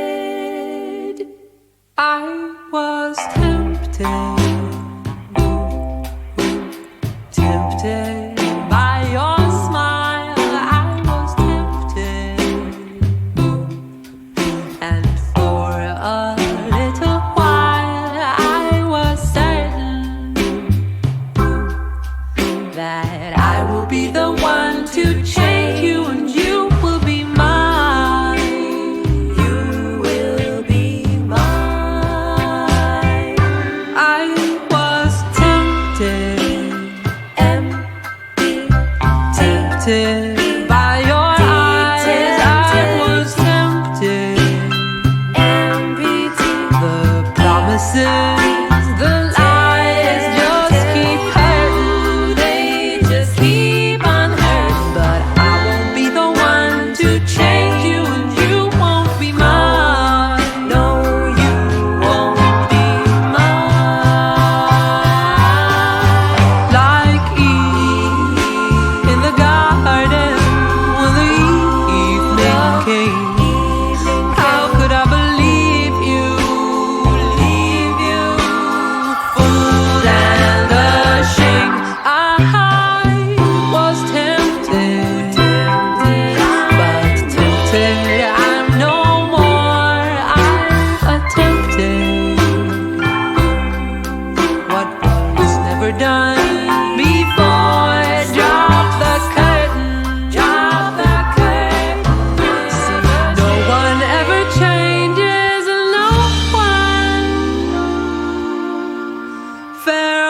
tempted. I was tempted. Tempted by your smile. I was tempted. And for a little while I was certain that I will be the one to change you, and you will be mine. You will be mine. I was tempted, tempted by your eyes. I was tempted, the promises, the lies just keep hurting. They just keep on hurting. But I won't be the one to change you, and you won't be mine. No, you won't be mine. Like Eve in the garden when the evening came. How could I believe you, fooled and ashamed? I was tempted, but tempted I'm no more. I've attempted what was never done before. Drop the curtain, drop the curtain. See, no one ever changes, and no one. Farewell.